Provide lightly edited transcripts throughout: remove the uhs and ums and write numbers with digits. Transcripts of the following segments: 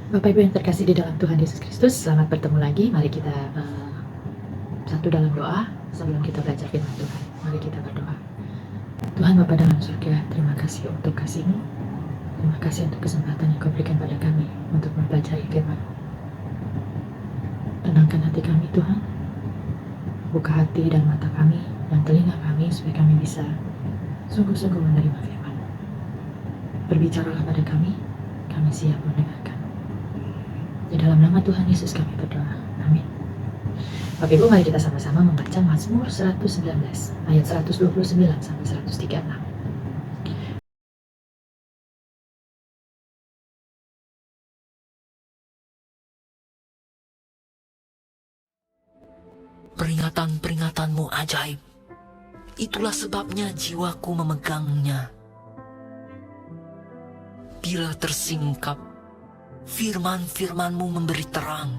Bapak Ibu yang terkasih di dalam Tuhan Yesus Kristus, selamat bertemu lagi. Mari kita satu dalam doa sebelum kita belajar firman Tuhan. Mari kita berdoa. Tuhan Bapa dalam surga, terima kasih untuk kasih-Mu. Terima kasih untuk kesempatan yang Kau berikan pada kami untuk mempelajari firman. Tenangkan hati kami Tuhan. Buka hati dan mata kami dan telinga kami supaya kami bisa sungguh-sungguh menerima firman. Berbicaralah pada kami siap mendengarkan. Di dalam nama Tuhan Yesus kami berdoa. Amin. Bapak Ibu, mari kita sama-sama membaca Mazmur 119 ayat 129 sampai 136. Peringatan-peringatanmu ajaib. Itulah sebabnya jiwaku memegangnya. Bila tersingkap, firman-firmanmu memberi terang,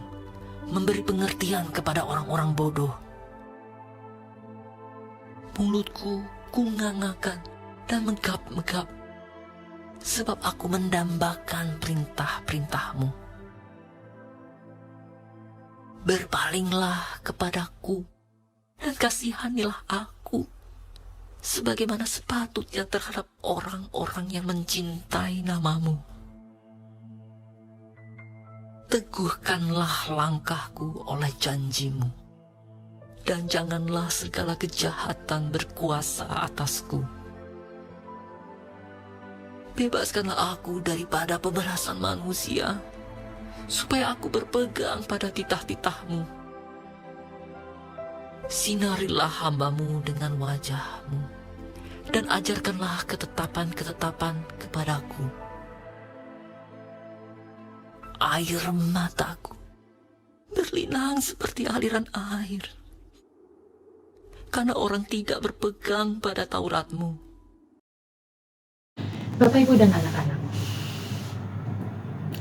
memberi pengertian kepada orang-orang bodoh. Mulutku kungangakan dan megap-megap, sebab aku mendambakan perintah-perintahmu. Berpalinglah kepadaku dan kasihanilah aku, sebagaimana sepatutnya terhadap orang-orang yang mencintai namamu. Teguhkanlah langkahku oleh janjimu, dan janganlah segala kejahatan berkuasa atasku. Bebaskanlah aku daripada pembalasan manusia, supaya aku berpegang pada titah-titahmu. Sinarilah hambamu dengan wajahmu, dan ajarkanlah ketetapan-ketetapan kepadaku. Air mataku berlinang seperti aliran air, karena orang tidak berpegang pada Tauratmu. Bapak Ibu dan anak-anak,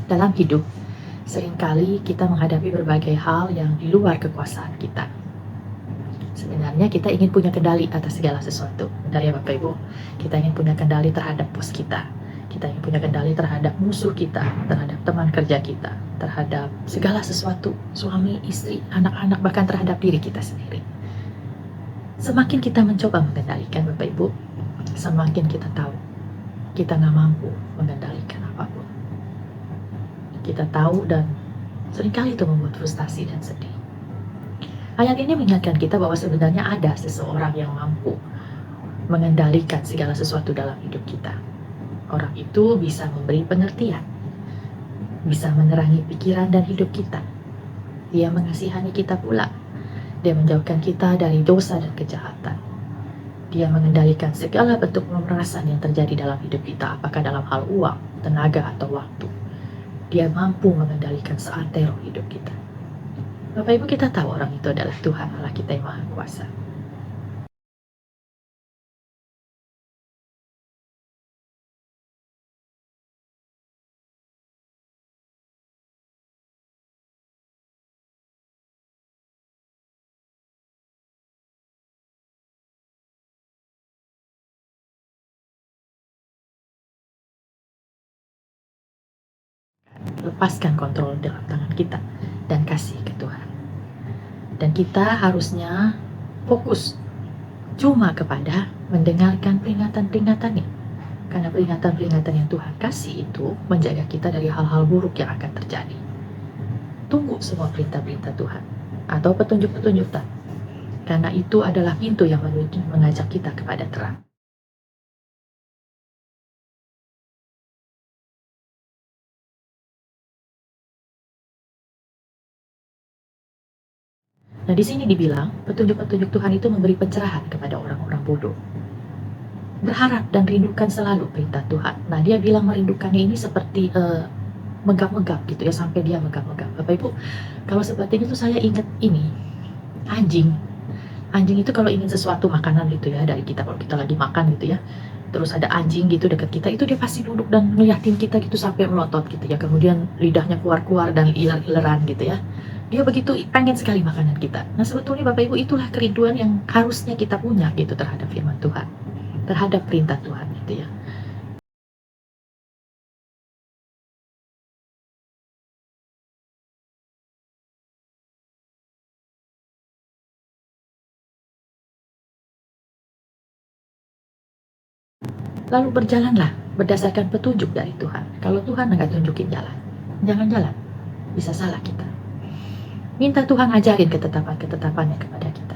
dalam hidup seringkali kita menghadapi berbagai hal yang di luar kekuasaan kita. Sebenarnya kita ingin punya kendali atas segala sesuatu. Benar ya Bapak Ibu? Kita ingin punya kendali terhadap bos kita. Kita ingin punya kendali terhadap musuh kita, terhadap teman kerja kita, terhadap segala sesuatu, suami, istri, anak-anak, bahkan terhadap diri kita sendiri. Semakin kita mencoba mengendalikan Bapak Ibu, semakin kita tahu kita nggak mampu mengendalikan apapun. Kita tahu dan seringkali itu membuat frustasi dan sedih. Ayat ini mengingatkan kita bahwa sebenarnya ada seseorang yang mampu mengendalikan segala sesuatu dalam hidup kita. Orang itu bisa memberi pengertian, bisa menerangi pikiran dan hidup kita. Dia mengasihani kita pula. Dia menjauhkan kita dari dosa dan kejahatan. Dia mengendalikan segala bentuk pemerasan yang terjadi dalam hidup kita, apakah dalam hal uang, tenaga, atau waktu. Dia mampu mengendalikan seantero hidup kita. Bapak Ibu, kita tahu orang itu adalah Tuhan Allah kita yang Maha Kuasa. Lepaskan kontrol dalam tangan kita dan kasih ke Tuhan. Dan kita harusnya fokus cuma kepada mendengarkan peringatan-peringatannya. Karena peringatan-peringatan yang Tuhan kasih itu menjaga kita dari hal-hal buruk yang akan terjadi. Tunggu semua perintah-perintah Tuhan atau petunjuk-petunjuk Tuhan. Karena itu adalah pintu yang mengajak kita kepada terang. Nah, di sini dibilang petunjuk-petunjuk Tuhan itu memberi pencerahan kepada orang-orang bodoh. Berharap dan rindukan selalu perintah Tuhan. Nah, dia bilang merindukannya ini seperti megap-megap gitu ya, sampai dia megap-megap. Bapak Ibu, kalau seperti itu saya ingat ini, anjing. Anjing itu kalau ingin sesuatu makanan gitu ya dari kita, kalau kita lagi makan gitu ya, terus ada anjing gitu dekat kita, itu dia pasti duduk dan ngeliatin kita gitu sampai melotot gitu ya, kemudian lidahnya keluar-keluar dan iler-ileran gitu ya. Dia begitu pengen sekali makanan kita. Nah, sebetulnya Bapak Ibu, itulah kerinduan yang harusnya kita punya gitu terhadap firman Tuhan, terhadap perintah Tuhan gitu ya. lalu berjalanlah berdasarkan petunjuk dari Tuhan. Kalau Tuhan nggak tunjukin jalan, jangan jalan. Bisa salah kita. Minta Tuhan ajarin ketetapan-ketetapannya kepada kita.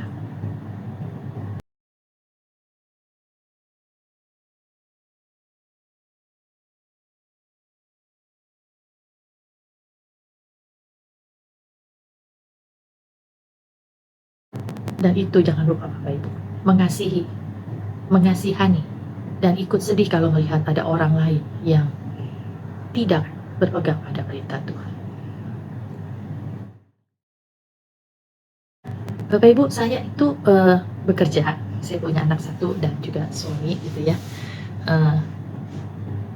Dan itu jangan lupa Bapak Ibu, mengasihi, mengasihani, dan ikut sedih kalau melihat ada orang lain yang tidak berpegang pada perintah Tuhan. Bapak Ibu, saya itu bekerja, saya punya anak satu dan juga suami gitu ya.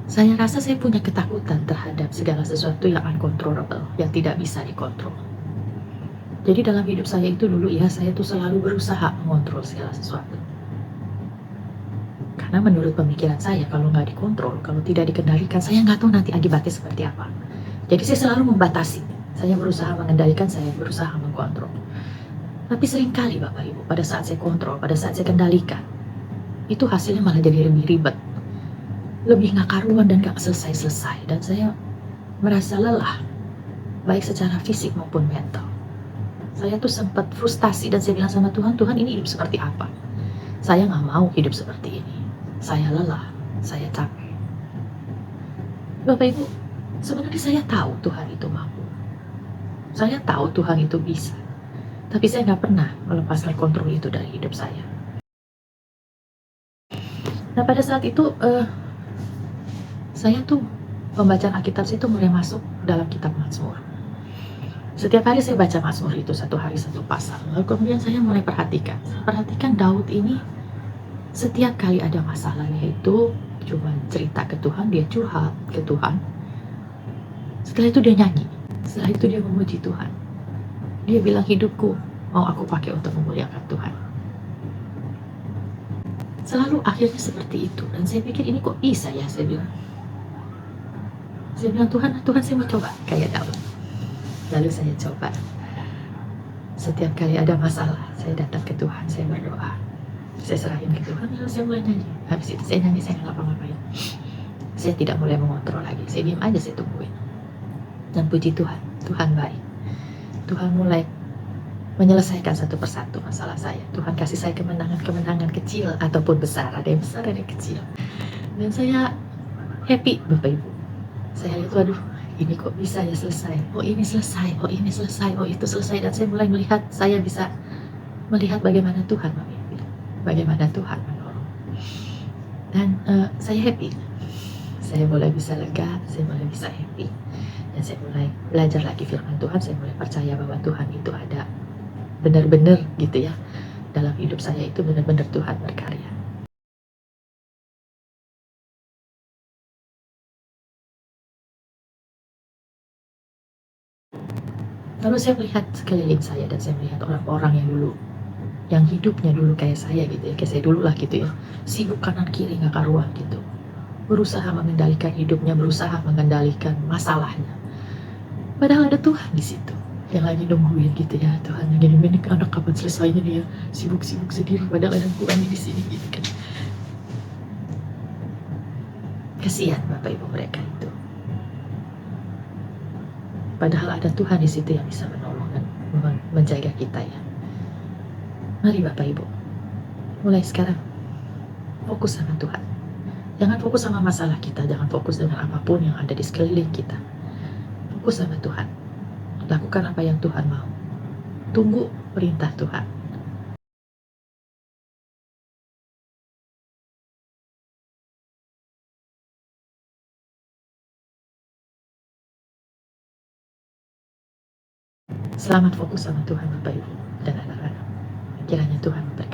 Saya rasa saya punya ketakutan terhadap segala sesuatu yang uncontrollable, yang tidak bisa dikontrol. Jadi dalam hidup saya itu dulu ya, saya tuh selalu berusaha mengontrol segala sesuatu. Karena menurut pemikiran saya, kalau nggak dikontrol, kalau tidak dikendalikan, saya nggak tahu nanti akibatnya seperti apa. Jadi saya selalu membatasi. Saya berusaha mengendalikan, saya berusaha mengkontrol. Tapi seringkali Bapak Ibu, pada saat saya kontrol, pada saat saya kendalikan, itu hasilnya malah jadi lebih ribet. Lebih nggak karuan dan nggak selesai-selesai. Dan saya merasa lelah, baik secara fisik maupun mental. Saya tuh sempat frustasi dan saya bilang sama Tuhan, Tuhan ini hidup seperti apa? Saya nggak mau hidup seperti ini. Saya lelah, saya capek. Bapak Ibu, sebenarnya saya tahu Tuhan itu mampu. Saya tahu Tuhan itu bisa. Tapi saya nggak pernah melepaskan kontrol itu dari hidup saya. Nah pada saat itu, saya tuh pembacaan Alkitab itu mulai masuk dalam kitab Mazmur. Setiap hari saya baca Mazmur itu, satu hari satu pasal. Lalu kemudian saya mulai perhatikan Daud ini setiap kali ada masalahnya itu cuma cerita ke Tuhan, dia curhat ke Tuhan. Setelah itu dia nyanyi, setelah itu dia memuji Tuhan. Dia bilang, hidupku mau aku pakai untuk memuliakan Tuhan. Selalu akhirnya seperti itu. Dan saya pikir ini kok bisa ya, saya bilang Tuhan saya mau coba kayak Daud. Lalu saya coba. Setiap kali ada masalah, saya datang ke Tuhan, saya berdoa, saya serahin ke Tuhan, lalu saya mulai nyanyi. Habis itu saya nyanyi, saya nggak ngapa-ngapain. Saya tidak mulai mengontrol lagi, saya diam aja, saya tungguin. Dan puji Tuhan, Tuhan baik. Tuhan mulai menyelesaikan satu persatu masalah saya. Tuhan kasih saya kemenangan kecil ataupun besar, ada yang besar, ada yang kecil. Dan saya happy Bapak Ibu. Saya lihat, waduh, ini kok bisa ya selesai. Oh ini selesai, oh ini selesai, oh itu selesai. Dan saya mulai melihat, saya bisa melihat bagaimana Tuhan memimpin, bagaimana Tuhan menolong. Dan saya happy. Saya mulai bisa lega, saya mulai bisa happy. Dan saya mulai belajar lagi firman Tuhan, saya mulai percaya bahwa Tuhan itu ada benar-benar gitu ya. Dalam hidup saya itu benar-benar Tuhan berkarya. Lalu saya melihat sekeliling saya dan saya melihat orang-orang yang hidupnya dulu kayak saya gitu ya, kayak saya dulu lah gitu ya, sibuk kanan kiri nggak karuan gitu, berusaha mengendalikan hidupnya, berusaha mengendalikan masalahnya. Padahal ada Tuhan di situ yang lagi nungguin gitu ya, Tuhan yang gini anak kapan selesainya, dia sibuk-sibuk sendiri padahal ada Tuhan di sini gitu kan. Kasihan Bapak Ibu mereka itu. Padahal ada Tuhan di situ yang bisa menolong dan menjaga kita ya. Mari Bapak Ibu, mulai sekarang fokus sama Tuhan. Jangan fokus sama masalah kita, jangan fokus dengan apapun yang ada di sekeliling kita. Fokus sama Tuhan. Lakukan apa yang Tuhan mau. Tunggu perintah Tuhan. Selamat fokus sama Tuhan Bapak Ibu dan anak-anak. Kiranya Tuhan memberkati.